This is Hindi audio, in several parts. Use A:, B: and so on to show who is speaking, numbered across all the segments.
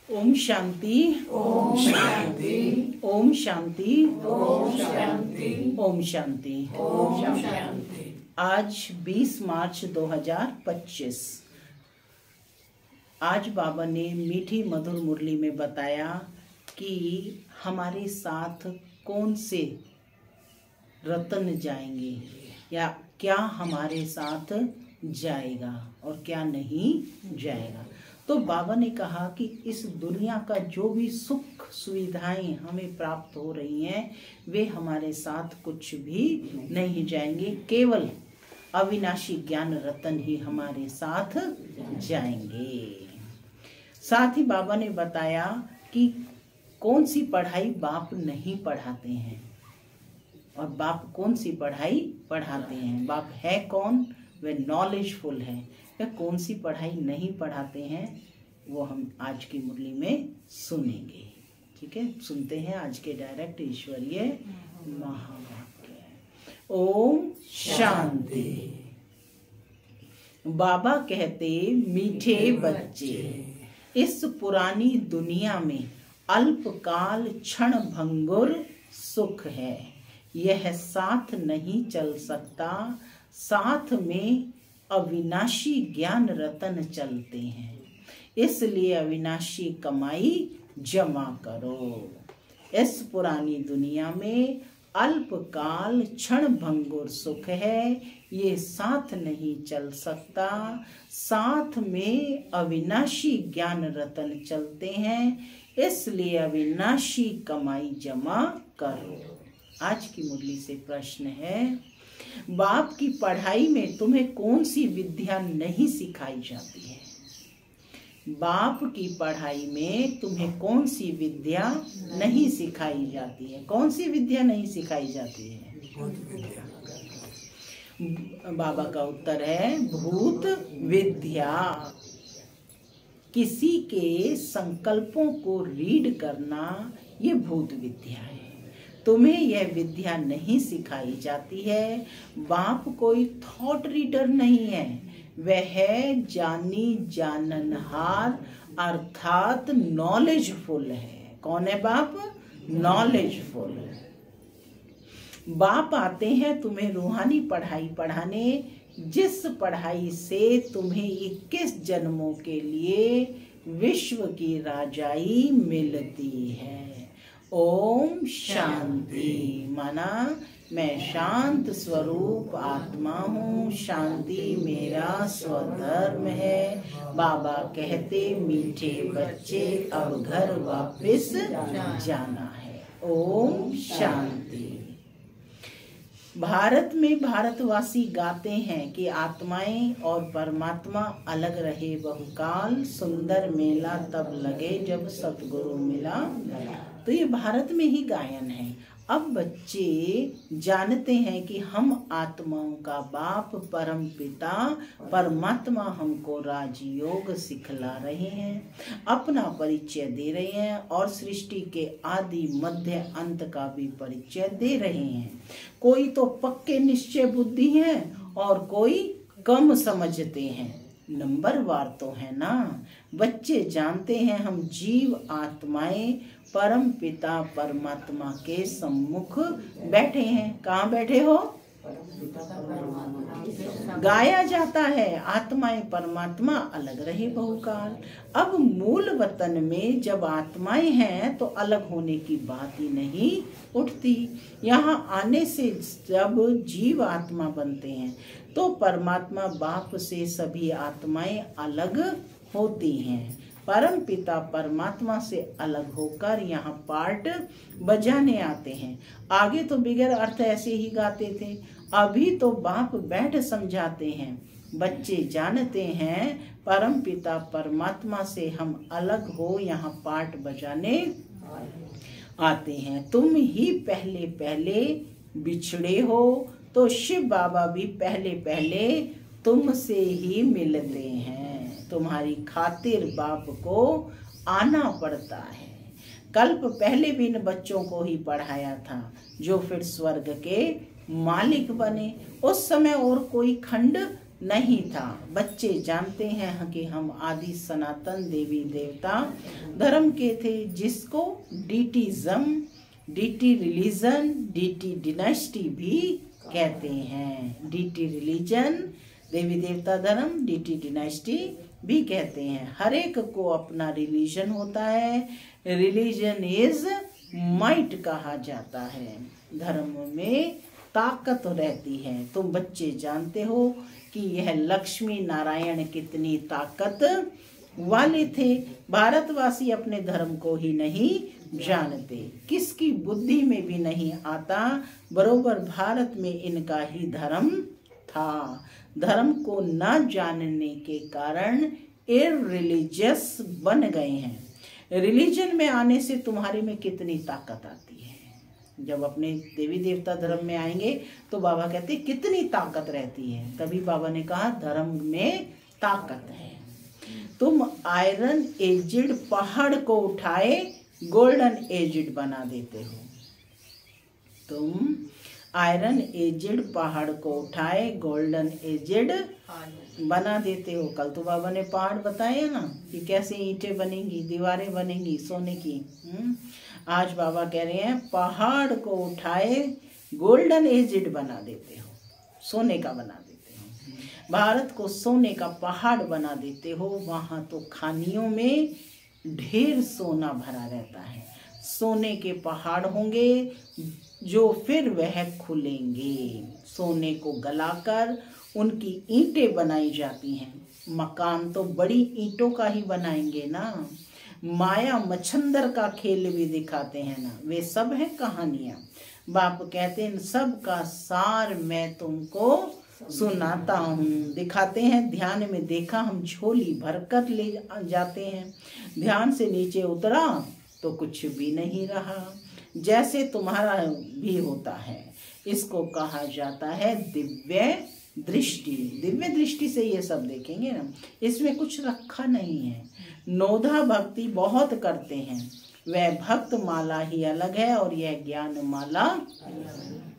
A: ओम शांति।
B: ओम शांति।
A: ओम शांति।
B: ओम शांति।
A: ओम शांति।
B: ओम शांति।
A: आज 20 मार्च 2025। आज बाबा ने मीठी मधुर मुरली में बताया कि हमारे साथ कौन से रत्न जाएंगे या क्या हमारे साथ जाएगा और क्या नहीं जाएगा। तो बाबा ने कहा कि इस दुनिया का जो भी सुख सुविधाएं हमें प्राप्त हो रही हैं वे हमारे साथ कुछ भी नहीं जाएंगे, केवल अविनाशी ज्ञान रतन ही हमारे साथ जाएंगे। साथ ही बाबा ने बताया कि कौन सी पढ़ाई बाप नहीं पढ़ाते हैं और बाप कौन सी पढ़ाई पढ़ाते हैं। बाप है कौन, वे नॉलेजफुल है। या कौन सी पढ़ाई नहीं पढ़ाते हैं वो हम आज की मुरली में सुनेंगे। ठीक है, सुनते हैं आज के डायरेक्ट ईश्वरीय महावाक्य। ओम शांति। बाबा कहते, मीठे बच्चे, इस पुरानी दुनिया में अल्पकाल क्षण भंगुर सुख है, यह साथ नहीं चल सकता। साथ में अविनाशी ज्ञान रतन चलते हैं, इसलिए अविनाशी कमाई जमा करो। इस पुरानी दुनिया में अल्पकाल क्षण भंगुर सुख है, ये साथ नहीं चल सकता। साथ में अविनाशी ज्ञान रतन चलते हैं, इसलिए अविनाशी कमाई जमा करो। आज की मुरली से प्रश्न है, बाप की पढ़ाई में तुम्हें कौन सी विद्या नहीं सिखाई जाती है? बाप की पढ़ाई में तुम्हें कौन सी विद्या नहीं सिखाई जाती है? कौन सी विद्या नहीं सिखाई जाती है? बाबा का उत्तर है भूत विद्या। किसी के संकल्पों को रीड करना ये भूत विद्या है। तुम्हें यह विद्या नहीं सिखाई जाती है। बाप कोई थॉट रीडर नहीं है, वह है जानी जाननहार अर्थात नॉलेजफुल है। कौन है बाप? नॉलेजफुल। बाप आते हैं तुम्हें रूहानी पढ़ाई पढ़ाने, जिस पढ़ाई से तुम्हें 21 जन्मों के लिए विश्व की राजाई मिलती है। ओम शांति। माना मैं शांत स्वरूप आत्मा हूँ, शांति मेरा स्वधर्म है। बाबा कहते, मीठे बच्चे अब घर वापस जाना है। ओम शांति। भारत में भारतवासी गाते हैं कि आत्माएं और परमात्मा अलग रहे बहुकाल, सुंदर मेला तब लगे जब सतगुरु मिला। तो ये भारत में ही गायन है। अब बच्चे जानते हैं कि हम आत्माओं का बाप परम पिता परमात्मा हमको राजयोग सिखला रहे हैं, अपना परिचय दे रहे हैं और सृष्टि के आदि मध्य अंत का भी परिचय दे रहे हैं। कोई तो पक्के निश्चय बुद्धि है और कोई कम समझते हैं। नंबरवार तो है ना। बच्चे जानते हैं हम जीव आत्माएं परम पिता परमात्मा के सम्मुख बैठे हैं। कहाँ बैठे हो? गाया जाता है आत्माएं परमात्मा अलग रहे बहुकाल। अब मूल वतन में जब आत्माएं हैं तो अलग होने की बात ही नहीं उठती। यहाँ आने से जब जीव आत्मा बनते हैं तो परमात्मा बाप से सभी आत्माएं अलग होती हैं। परम पिता परमात्मा से अलग होकर यहाँ पार्ट बजाने आते हैं। आगे तो बिगर अर्थ ऐसे ही गाते थे, अभी तो बाप बैठ समझाते हैं। बच्चे जानते हैं परम पिता परमात्मा से हम अलग हो यहाँ पार्ट बजाने आते हैं। तुम ही पहले पहले बिछड़े हो तो शिव बाबा भी पहले पहले तुमसे ही मिलते हैं। तुम्हारी खातिर बाप को आना पड़ता है। कल्प पहले भी इन बच्चों को ही पढ़ाया था जो फिर स्वर्ग के मालिक बने। उस समय और कोई खंड नहीं था। बच्चे जानते हैं कि हम आदि सनातन देवी देवता धर्म के थे, जिसको डीटीज़म, डीटी रिलीजन, डीटी डिनेस्टी भी कहते हैं। डीटी रिलीजन देवी देवता धर्म, डीटी डिनेस्टी भी कहते हैं। हर एक को अपना रिलीजन होता है। रिलीजन इज माइट कहा जाता है। धर्म में ताकत रहती है। तुम बच्चे जानते हो कि यह लक्ष्मी नारायण कितनी ताकत वाले थे। भारतवासी अपने धर्म को ही नहीं जानते, किसकी बुद्धि में भी नहीं आता बरोबर भारत में इनका ही धर्म था। धर्म को न जानने के कारण इररिलीजियस बन गए हैं। रिलीजन में आने से तुम्हारे में कितनी ताकत आती है। जब अपने देवी देवता धर्म में आएंगे तो बाबा कहते कितनी ताकत रहती है। तभी बाबा ने कहा धर्म में ताकत है। तुम आयरन एजिड पहाड़ को उठाए गोल्डन एजिड बना देते हो। तुम आयरन एजिड पहाड़ को उठाए गोल्डन एजिड बना देते हो। कल तो बाबा ने पहाड़ बताया ना कि कैसे ईंटें बनेंगी, दीवारें बनेंगी सोने की। आज बाबा कह रहे हैं पहाड़ को उठाए गोल्डन एजिड बना देते हो, सोने का बना देते हो। भारत को सोने का पहाड़ बना देते हो। वहां तो खानियों में ढेर सोना भरा रहता है। सोने के पहाड़ होंगे जो फिर वह खुलेंगे। सोने को गलाकर उनकी ईंटें बनाई जाती हैं। मकान तो बड़ी ईंटों का ही बनाएंगे ना। माया मच्छंदर का खेल भी दिखाते हैं ना। वे सब है कहानियां। बाप कहते हैं सब का सार मैं तुमको सुनाता हूँ। दिखाते हैं ध्यान में देखा, हम झोली भरकर ले जाते हैं। ध्यान से नीचे उतरा तो कुछ भी नहीं रहा। जैसे तुम्हारा भी होता है। इसको कहा जाता है दिव्य दृष्टि। दिव्य दृष्टि से ये सब देखेंगे ना। इसमें कुछ रखा नहीं है। नोधा भक्ति बहुत करते हैं। वह भक्त माला ही अलग है और यह ज्ञान माला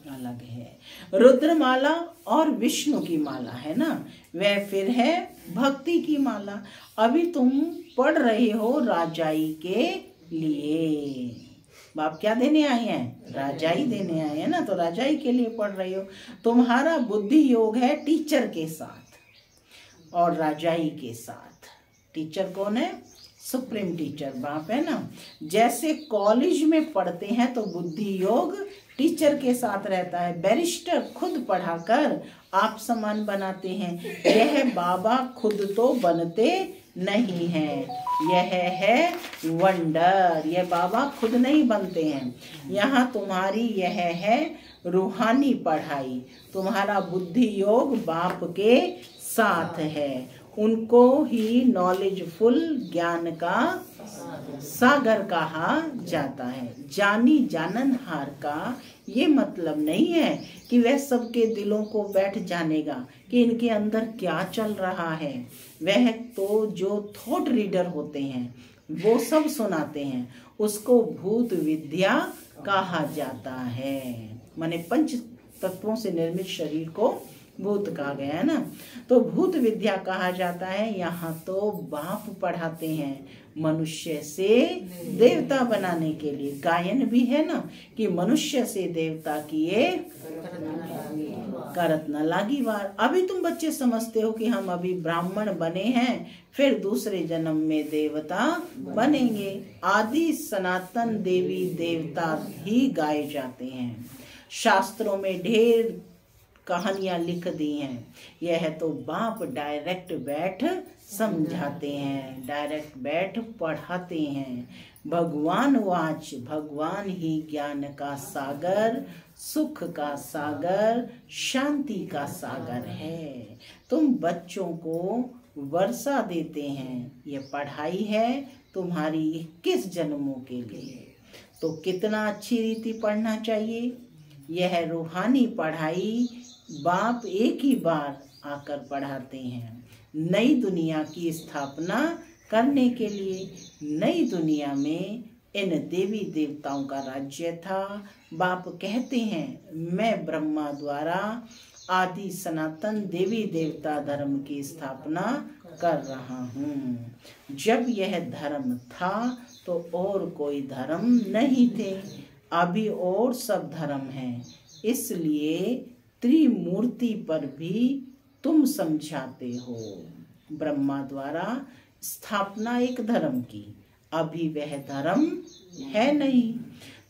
A: अलग है। रुद्र माला और विष्णु की माला है ना, वह फिर है भक्ति की माला। अभी तुम पढ़ रहे हो राजाई के लिए। बाप क्या देने आए हैं? राजाई देने आए हैं ना। तो राजाई के लिए पढ़ रहे हो। तुम्हारा बुद्धि योग है टीचर के साथ और राजाई के साथ। टीचर कौन है? सुप्रीम टीचर बाप है ना। जैसे कॉलेज में पढ़ते हैं तो बुद्धि योग टीचर के साथ रहता है। बैरिस्टर खुद पढ़ाकर आप समान बनाते हैं। यह बाबा खुद तो बनते नहीं है, यह है वंडर। यह बाबा खुद नहीं बनते हैं। यहाँ तुम्हारी यह है रूहानी पढ़ाई। तुम्हारा बुद्धि योग बाप के साथ है। उनको ही नॉलेजफुल ज्ञान का सागर कहा जाता है। जानी जाननहार का ये मतलब नहीं है कि वह सबके दिलों को बैठ जानेगा कि इनके अंदर क्या चल रहा है। वह तो जो थॉट रीडर होते हैं वो सब सुनाते हैं। उसको भूत विद्या कहा जाता है। माने पंच तत्वों से निर्मित शरीर को भूत कहा गया है ना। तो भूत विद्या कहा जाता है। यहाँ तो बाप पढ़ाते हैं मनुष्य से देवता बनाने के लिए। गायन भी है ना कि मनुष्य से देवता किए करत न लागी वार। अभी तुम बच्चे समझते हो कि हम अभी ब्राह्मण बने हैं, फिर दूसरे जन्म में देवता बनेंगे। आदि सनातन देवी देवता ही गाए जाते हैं। शास्त्रों में ढेर कहानियां लिख दी हैं। यह तो बाप डायरेक्ट बैठ समझाते हैं, डायरेक्ट बैठ पढ़ाते हैं। भगवान वाच, भगवान ही ज्ञान का सागर, सुख का सागर, शांति का सागर है। तुम बच्चों को वर्षा देते हैं। ये पढ़ाई है तुम्हारी 21 जन्मों के लिए। तो कितना अच्छी रीति पढ़ना चाहिए। यह रूहानी पढ़ाई बाप एक ही बार आकर पढ़ाते हैं। नई दुनिया की स्थापना करने के लिए। नई दुनिया में इन देवी देवताओं का राज्य था। बाप कहते हैं मैं ब्रह्मा द्वारा आदि सनातन देवी देवता धर्म की स्थापना कर रहा हूँ। जब यह धर्म था तो और कोई धर्म नहीं थे, अभी और सब धर्म हैं। इसलिए त्रिमूर्ति पर भी तुम समझाते हो। ब्रह्मा द्वारा स्थापना एक धर्म की, अभी वह धर्म है नहीं।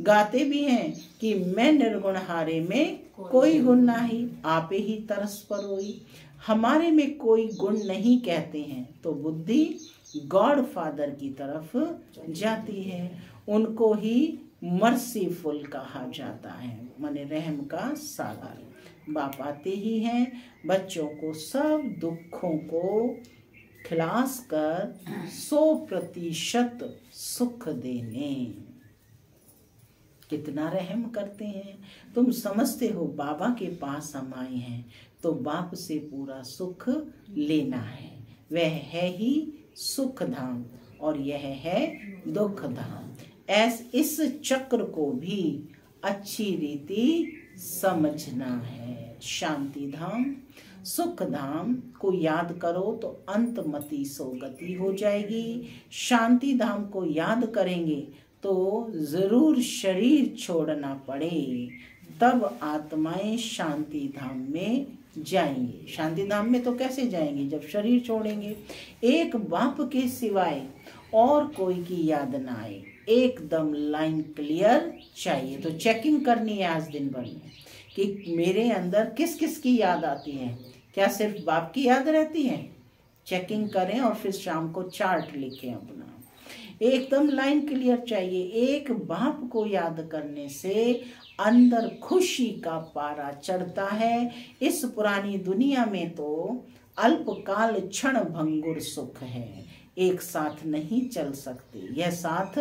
A: गाते भी हैं कि मैं निर्गुण हारे में कोई गुण नहीं, आपे ही तरस परोई। हमारे में कोई गुण नहीं कहते हैं तो बुद्धि गॉड फादर की तरफ जाती है। उनको ही मर्सीफुल कहा जाता है, माने रहम का सागर। बाप आते ही हैं बच्चों को सब दुखों को खिलास कर 100% सुख देने। कितना रहम करते हैं। तुम समझते हो बाबा के पास हम आए हैं तो बाप से पूरा सुख लेना है। वह है ही सुख धाम और यह है दुख धाम। इस चक्र को भी अच्छी रीति समझना है। शांति धाम सुख धाम को याद करो तो अंतमति सोगति हो जाएगी। शांति धाम को याद करेंगे तो जरूर शरीर छोड़ना पड़े, तब आत्माएं शांति धाम में जाएंगे। शांति धाम में तो कैसे जाएंगे जब शरीर छोड़ेंगे। एक बाप के सिवाय और कोई की याद ना आए, एकदम लाइन क्लियर चाहिए। तो चेकिंग करनी है आज दिन भर में कि मेरे अंदर किस किस की याद आती है। क्या सिर्फ बाप की याद रहती है? चेकिंग करें और फिर शाम को चार्ट लिखें अपना। एकदम लाइन क्लियर चाहिए। एक बाप को याद करने से अंदर खुशी का पारा चढ़ता है। इस पुरानी दुनिया में तो अल्पकाल क्षण भंगुर सुख है, एक साथ नहीं चल सकते। यह साथ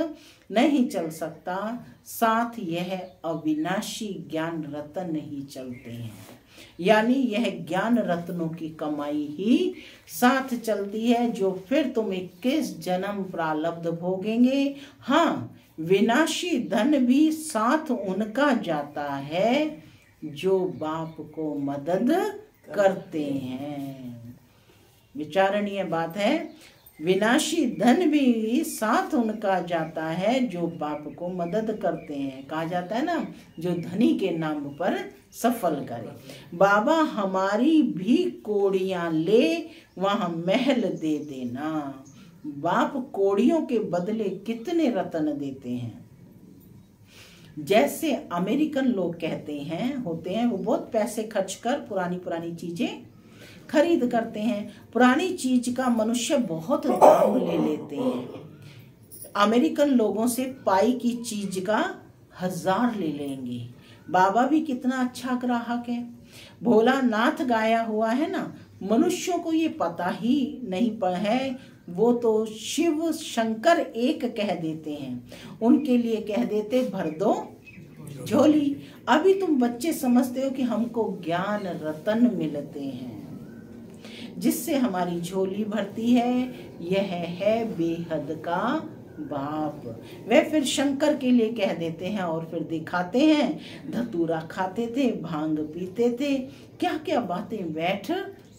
A: नहीं चल सकता, साथ यह अविनाशी ज्ञान रत्न नहीं चलते हैं। यानी यह ज्ञान रत्नों की कमाई ही साथ चलती है, जो फिर तुम 21 जन्म प्रारब्ध भोगेंगे। हाँ, विनाशी धन भी साथ उनका जाता है जो बाप को मदद करते हैं। विचारणीय बात है। विनाशी धन भी साथ उनका जाता है जो बाप को मदद करते हैं। कहा जाता है ना, जो धनी के नाम पर सफल करे। बाबा हमारी भी कोड़ियां ले वहां महल दे देना। बाप कोड़ियों के बदले कितने रत्न देते हैं। जैसे अमेरिकन लोग कहते हैं होते हैं, वो बहुत पैसे खर्च कर पुरानी पुरानी चीजें खरीद करते हैं। पुरानी चीज का मनुष्य बहुत दाम ले लेते हैं। अमेरिकन लोगों से पाई की चीज का 1000 ले लेंगे। बाबा भी कितना अच्छा ग्राहक है। भोलानाथ गाया हुआ है ना, मनुष्यों को ये पता ही नहीं है। वो तो शिव शंकर एक कह देते हैं, उनके लिए कह देते भर दो झोली। अभी तुम बच्चे समझते हो कि हमको ज्ञान रतन मिलते हैं जिससे हमारी झोली भरती है। यह है बेहद का बाप। वे फिर शंकर के लिए कह देते हैं और फिर दिखाते हैं। धतूरा खाते थे, भांग पीते थे, क्या क्या बातें बैठ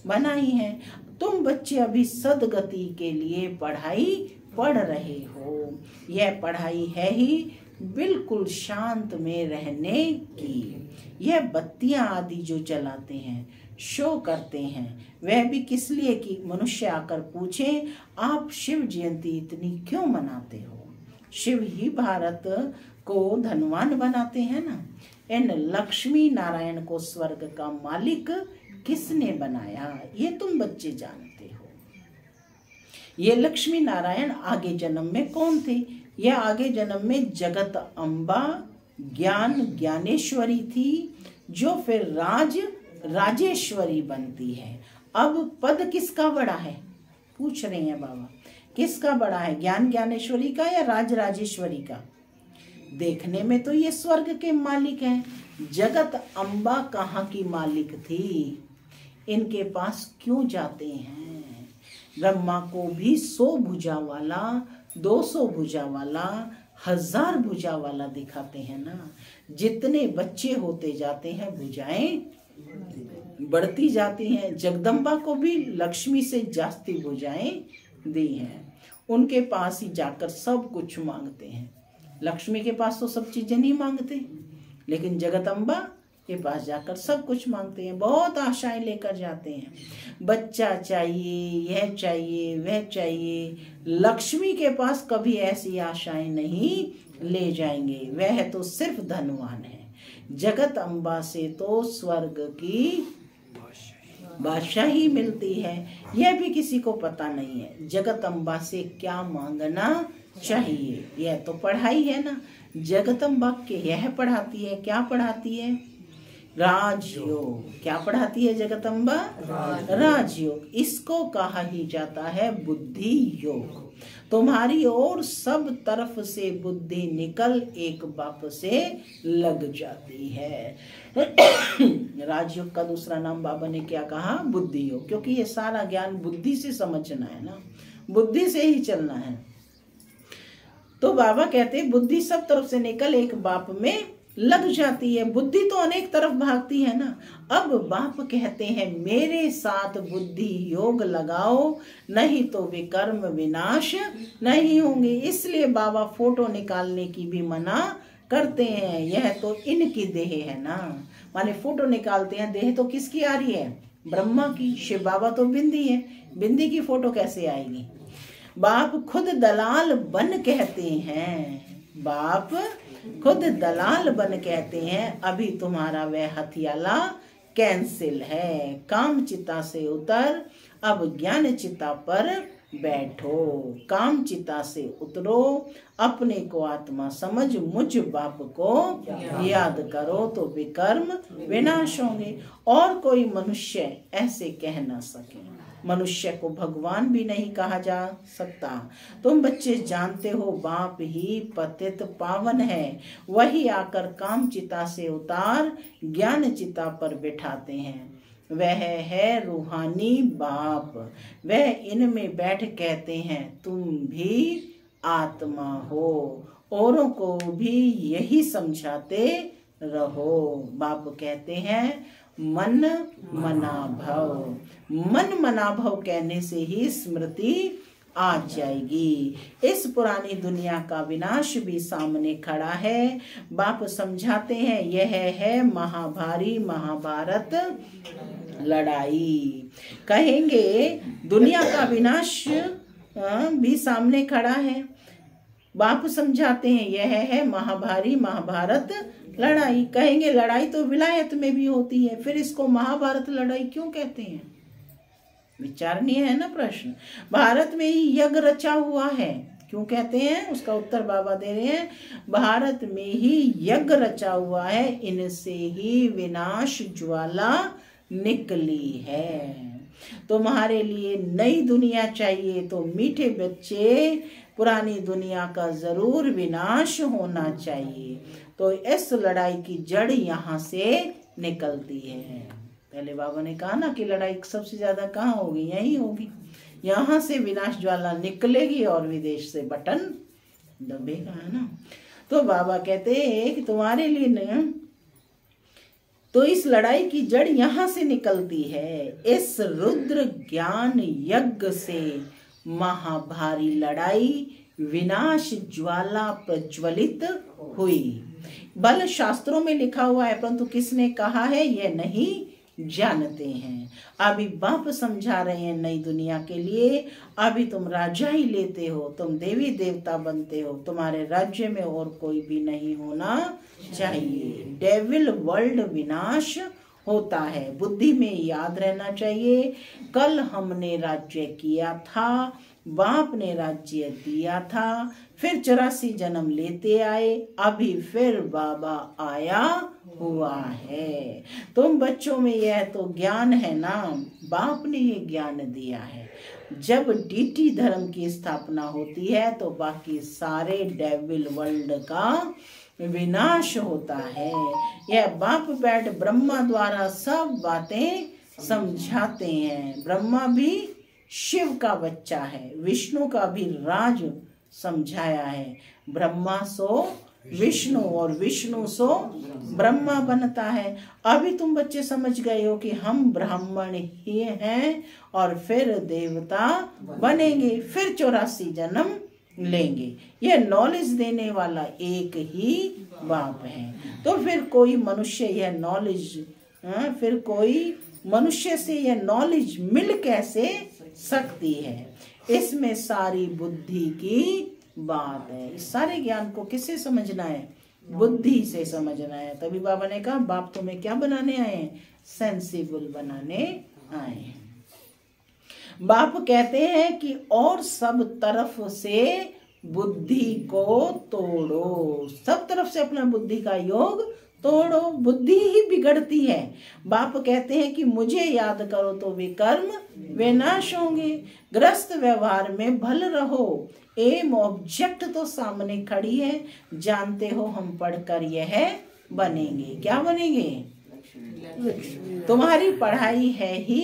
A: बनाई हैं। तुम बच्चे अभी सदगति के लिए पढ़ाई पढ़ रहे हो। यह पढ़ाई है ही बिल्कुल शांत में रहने की। यह बत्तियां आदि जो जलाते हैं, शो करते हैं, वह भी किस लिए कि मनुष्य आकर पूछे आप शिव जयंती इतनी क्यों मनाते हो। शिव ही भारत को धनवान बनाते हैं ना। इन लक्ष्मी नारायण को स्वर्ग का मालिक किसने बनाया, ये तुम बच्चे जानते हो। ये लक्ष्मी नारायण आगे जन्म में कौन थे? यह आगे जन्म में जगत अम्बा ज्ञान ज्ञानेश्वरी थी, जो फिर राजेश्वरी बनती है। अब पद किसका बड़ा है पूछ रहे हैं बाबा, किसका बड़ा है, ज्ञान ज्ञानेश्वरी का या राजेश्वरी का? देखने में तो ये स्वर्ग के मालिक हैं। जगत अम्बा कहाँ की मालिक थी, इनके पास क्यों जाते हैं? ब्रह्मा को भी 100 भुजा वाला, 200 भुजा वाला, 1000 भुजा वाला दिखाते हैं ना। जितने बच्चे होते जाते हैं भुजाएं बढ़ती जाती हैं। जगदम्बा को भी लक्ष्मी से जास्ती भुजाएं दी हैं। उनके पास ही जाकर सब कुछ मांगते हैं। लक्ष्मी के पास तो सब चीजें नहीं मांगते, लेकिन जगदम्बा के पास जाकर सब कुछ मांगते हैं। बहुत आशाएं लेकर जाते हैं, बच्चा चाहिए, यह चाहिए, वह चाहिए। लक्ष्मी के पास कभी ऐसी आशाएं नहीं ले जाएंगे, वह तो सिर्फ धनवान है। जगत अम्बा से तो स्वर्ग की बादशाही मिलती है, यह भी किसी को पता नहीं है। जगत अम्बा से क्या मांगना चाहिए, यह तो पढ़ाई है ना। जगत अम्बा के यह पढ़ाती है, क्या पढ़ाती है? राजयोग। क्या पढ़ाती है जगत अम्बा? राजयोग। इसको कहा ही जाता है बुद्धि योग। तुम्हारी और सब तरफ से बुद्धि निकल एक बाप से लग जाती है। राजयोग का दूसरा नाम बाबा ने क्या कहा? बुद्धि योग। क्योंकि ये सारा ज्ञान बुद्धि से समझना है ना, बुद्धि से ही चलना है। तो बाबा कहते हैं बुद्धि सब तरफ से निकल एक बाप में लग जाती है। बुद्धि तो अनेक तरफ भागती है ना। अब बाप कहते हैं मेरे साथ बुद्धि योग लगाओ, नहीं तो विकर्म विनाश नहीं होंगे। इसलिए बाबा फोटो निकालने की भी मना करते हैं। यह तो इनकी देह है ना, माने फोटो निकालते हैं। देह तो किसकी आ रही है? ब्रह्मा की। शिव बाबा तो बिंदी है, बिंदी की फोटो कैसे आएगी? बाप खुद दलाल बन कहते हैं, बाप खुद दलाल बन कहते हैं अभी तुम्हारा वह हथियाला कैंसिल है। काम चिता से उतर, अब ज्ञान चिता पर बैठो। काम चिता से उतरो, अपने को आत्मा समझ, मुझ बाप को याद करो तो विकर्म विनाश होंगे। और कोई मनुष्य ऐसे कह ना सके। मनुष्य को भगवान भी नहीं कहा जा सकता। तुम बच्चे जानते हो बाप ही पतित पावन है, वही आकर काम चिता से उतार ज्ञान चिता पर बिठाते हैं। वह है रूहानी बाप, वह इनमें बैठ कहते हैं तुम भी आत्मा हो। औरों को भी यही समझाते रहो। बाप कहते हैं मन मना भव। मन मना भव कहने से ही स्मृति आ जाएगी। इस पुरानी दुनिया का विनाश भी सामने खड़ा है। बाप समझाते हैं यह है महाभारी महाभारत लड़ाई। कहेंगे दुनिया का विनाश भी सामने खड़ा है। बाप समझाते हैं यह है महाभारी महाभारत लड़ाई। कहेंगे लड़ाई तो विलायत में भी होती है, फिर इसको महाभारत लड़ाई क्यों कहते हैं? विचारणीय है ना प्रश्न। भारत में ही यज्ञ रचा हुआ है, क्यों कहते हैं? उसका उत्तर बाबा दे रहे हैं भारत में ही यज्ञ रचा हुआ है, इनसे ही विनाश ज्वाला निकली है। तुम्हारे लिए नई दुनिया चाहिए तो मीठे बच्चे पुरानी दुनिया का जरूर विनाश होना चाहिए। तो इस लड़ाई की जड़ यहाँ से निकलती है। पहले बाबा ने कहा ना कि लड़ाई सबसे ज्यादा कहाँ होगी? यही होगी। यहाँ से विनाश ज्वाला निकलेगी और विदेश से बटन दबेगा, है ना। तो बाबा कहते हैं कि तुम्हारे लिए न, तो इस लड़ाई की जड़ यहाँ से निकलती है। इस रुद्र ज्ञान यज्ञ से महाभारी लड़ाई विनाश ज्वाला प्रज्वलित हुई। बल शास्त्रों में लिखा हुआ है, परंतु किसने कहा है यह नहीं जानते हैं। अभी बाप समझा रहे हैं नई दुनिया के लिए। अभी तुम राजा ही लेते हो, तुम देवी देवता बनते हो, तुम्हारे राज्य में और कोई भी नहीं होना चाहिए। डेविल वर्ल्ड विनाश होता है, बुद्धि में याद रहना चाहिए। कल हमने राज्य किया था, बाप ने राज्य दिया था, फिर 84 जन्म लेते आए, अभी फिर बाबा आया हुआ है। तुम बच्चों में यह तो ज्ञान है ना, बाप ने ये ज्ञान दिया है। जब डीटी धर्म की स्थापना होती है तो बाकी सारे डेविल वर्ल्ड का विनाश होता है। यह बाप बैठ ब्रह्मा द्वारा सब बातें समझाते हैं। ब्रह्मा भी शिव का बच्चा है, विष्णु का भी राज समझाया है। ब्रह्मा सो विष्णु और विष्णु सो ब्रह्मा बनता है। अभी तुम बच्चे समझ गए हो कि हम ब्राह्मण ही हैं और फिर देवता बनेंगे, फिर 84 जन्म लेंगे। ये नॉलेज देने वाला एक ही बाप है। तो फिर कोई मनुष्य यह नॉलेज फिर कोई मनुष्य से यह नॉलेज मिल कैसे सकती है? इसमें सारी बुद्धि की बात है। इस सारे ज्ञान को किससे समझना है? बुद्धि से समझना है। तभी बाबा ने कहा बाप तुम्हें क्या बनाने आए हैं? सेंसिबल बनाने आए हैं। बाप कहते हैं कि और सब तरफ से बुद्धि को तोड़ो, सब तरफ से अपना बुद्धि का योग तोड़ो, बुद्धि ही बिगड़ती है। बाप कहते हैं कि मुझे याद करो तो विकर्म विनाश होंगे। ग्रस्त व्यवहार में भल रहो, एम ऑब्जेक्ट तो सामने खड़ी है, जानते हो हम पढ़कर यह बनेंगे। क्या बनेंगे? तुम्हारी पढ़ाई है ही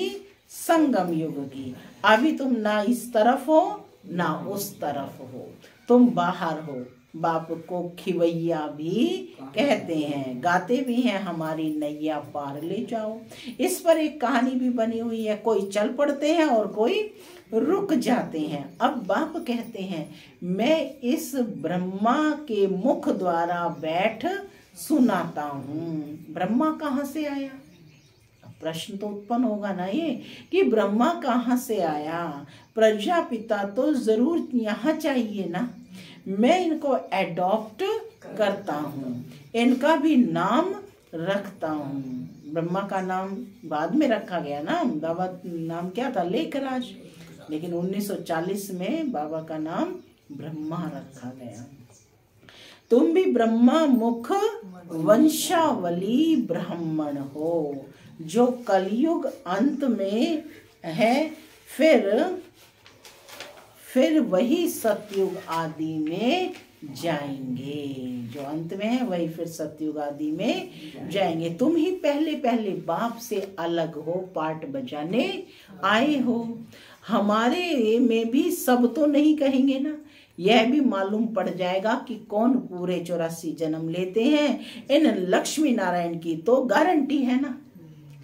A: संगम युग की। अभी तुम ना इस तरफ हो ना उस तरफ हो, तुम बाहर हो। बाप को खिवैया भी कहते हैं, गाते भी हैं, हमारी नैया पार ले जाओ। इस पर एक कहानी भी बनी हुई है, कोई चल पड़ते हैं और कोई रुक जाते हैं। अब बाप कहते हैं मैं इस ब्रह्मा के मुख द्वारा बैठ सुनाता हूँ। ब्रह्मा कहाँ से आया? प्रश्न तो उत्पन्न होगा ना ये कि ब्रह्मा कहाँ से आया? प्रजापिता तो जरूर यहाँ चाहिए ना। मैं इनको एडॉप्ट करता हूँ, इनका भी नाम रखता हूँ। ब्रह्मा का नाम बाद में रखा गया ना, बाबा नाम क्या था? लेखराज। लेकिन 1940 में बाबा का नाम ब्रह्मा रखा गया। तुम भी ब्रह्मा मुख वंशावली ब्राह्मण हो, जो कलयुग अंत में है, फिर वही सतयुग आदि में जाएंगे। जो अंत में है वही फिर सतयुग आदि में जाएंगे। तुम ही पहले पहले बाप से अलग हो, पार्ट बजाने आए हो। हमारे में भी सब तो नहीं कहेंगे ना, यह भी मालूम पड़ जाएगा कि कौन पूरे 84 जन्म लेते हैं। इन लक्ष्मी नारायण की तो गारंटी है ना,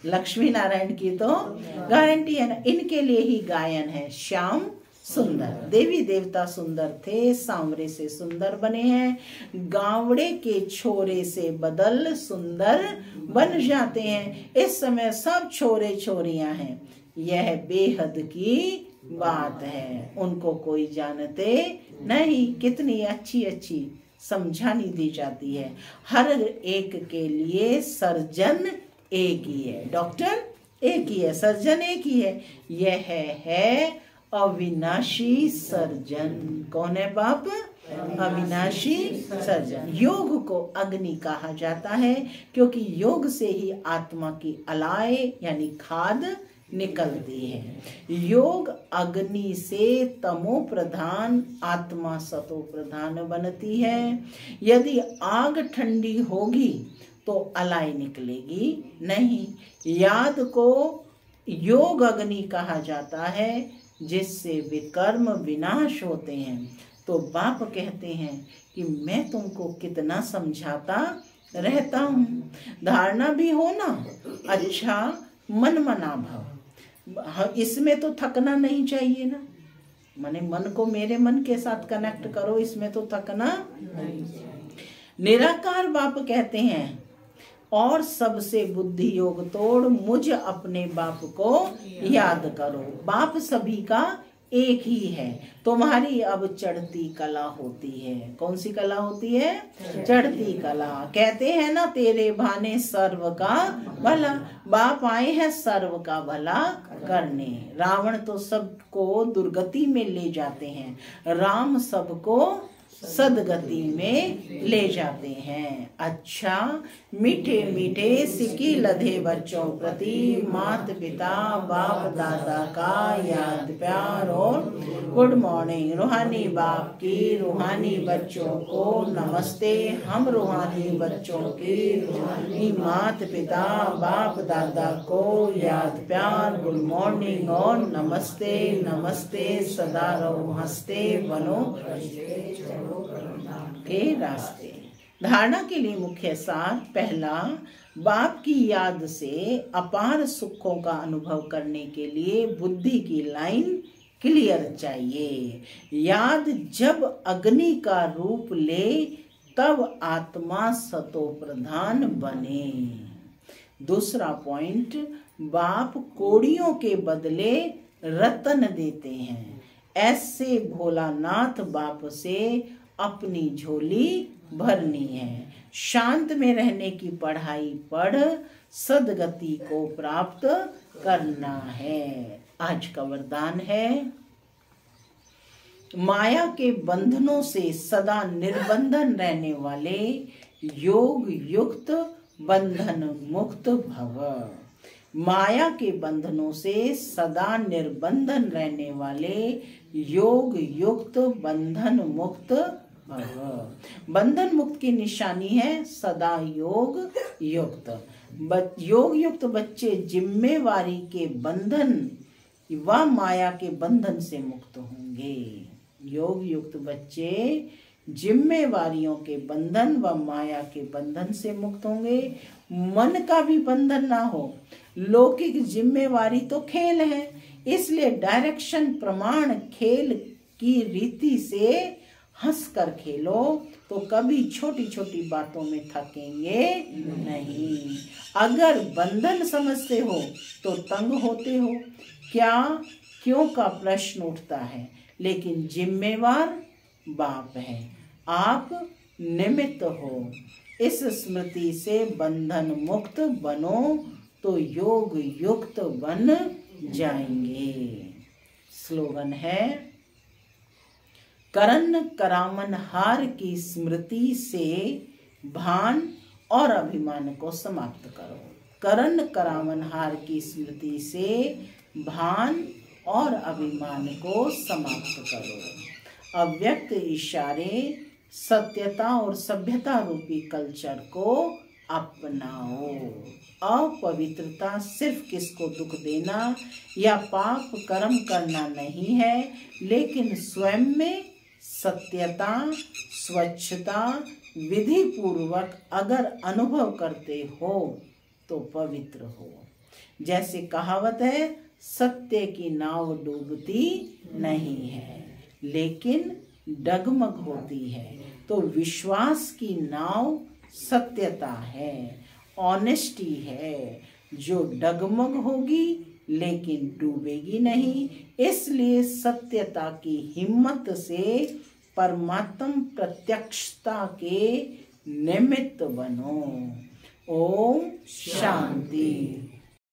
A: लक्ष्मी नारायण की तो गारंटी है ना। इनके लिए ही गायन है श्याम सुंदर। देवी देवता सुंदर थे, सांवरे से सुंदर बने हैं। गावड़े के छोरे से बदल सुंदर बन जाते हैं। इस समय सब छोरे छोरियां हैं, यह बेहद की बात है। उनको कोई जानते नहीं। कितनी अच्छी अच्छी समझानी दी जाती है। हर एक के लिए सर्जन एक ही है, डॉक्टर एक ही है, सर्जन एक ही है। यह है अविनाशी सर्जन। कौन है बाप? अविनाशी सर्जन। योग को अग्नि कहा जाता है क्योंकि योग से ही आत्मा की अलाय यानी खाद निकलती है। योग अग्नि से तमो प्रधान, आत्मा सतो प्रधान बनती है। यदि आग ठंडी होगी तो अलाय निकलेगी नहीं। याद को योग अग्नि कहा जाता है जिससे विकर्म विनाश होते हैं। तो बाप कहते हैं कि मैं तुमको कितना समझाता रहता हूँ। धारणा भी हो ना, अच्छा मन मना भाव, इसमें तो थकना नहीं चाहिए ना। माने मन को मेरे मन के साथ कनेक्ट करो, इसमें तो थकना नहीं। निराकार बाप कहते हैं और सबसे बुद्धि योग तोड़, मुझ अपने बाप को याद करो। बाप सभी का एक ही है। तुम्हारी अब चढ़ती कला होती है। कौन सी कला होती है? चढ़ती कला। कहते हैं ना तेरे भाने सर्व का भला। बाप आए हैं सर्व का भला करने। रावण तो सबको दुर्गति में ले जाते हैं, राम सबको सदगति में ले जाते हैं। अच्छा मीठे मीठे सिक्की लधे बच्चों प्रति माता पिता बाप दादा का याद प्यार और गुड मॉर्निंग। रूहानी बाप की रूहानी बच्चों को नमस्ते। हम रूहानी बच्चों की रूहानी माता पिता बाप दादा को याद प्यार, गुड मॉर्निंग और नमस्ते। नमस्ते सदा रहो हंसते, बनो के रास्ते। धारणा के लिए मुख्य सार। पहला, बाप की याद से अपार सुखों का अनुभव करने के लिए बुद्धि की लाइन क्लियर चाहिए। याद जब अग्नि का रूप ले तब आत्मा सतो प्रधान बने। दूसरा पॉइंट, बाप कोड़ियों के बदले रतन देते हैं। ऐसे भोलानाथ बाप से अपनी झोली भरनी है। शांत में रहने की पढ़ाई पढ़ सदगति को प्राप्त करना है। आज का वरदान है, माया के बंधनों से सदा निर्बंधन रहने वाले योग युक्त बंधन मुक्त भव। माया के बंधनों से सदा निर्बंधन रहने वाले योग युक्त बंधन मुक्त भव। बंधन मुक्त की निशानी है सदा योग युक्त। योग युक्त बच्चे जिम्मेवारी के बंधन व माया के बंधन से मुक्त होंगे। योग युक्त बच्चे जिम्मेवारियों के बंधन व माया के बंधन से मुक्त होंगे। मन का भी बंधन ना हो। लौकिक जिम्मेवारी तो खेल है, इसलिए डायरेक्शन प्रमाण खेल की रीति से हंसकर खेलो तो कभी छोटी छोटी बातों में थकेंगे नहीं। अगर बंधन समझते हो तो तंग होते हो। क्या क्यों का प्रश्न उठता है, लेकिन जिम्मेवार बाप है, आप निमित्त हो। इस स्मृति से बंधन मुक्त बनो तो योग युक्त बन जाएंगे। स्लोगन है, करन करामन हार की स्मृति से भान और अभिमान को समाप्त करो। करन करामन हार की स्मृति से भान और अभिमान को समाप्त करो। अव्यक्त इशारे सत्यता और सभ्यता रूपी कल्चर को अपनाओ। अपवित्रता सिर्फ किसको दुख देना या पाप कर्म करना नहीं है, लेकिन स्वयं में सत्यता स्वच्छता विधि पूर्वक अगर अनुभव करते हो तो पवित्र हो। जैसे कहावत है, सत्य की नाव डूबती नहीं है लेकिन डगमग होती है। तो विश्वास की नाव सत्यता है, ऑनेस्टी है, जो डगमग होगी लेकिन डूबेगी नहीं। इसलिए सत्यता की हिम्मत से परमात्म प्रत्यक्षता के निमित्त बनो। ओम शांति।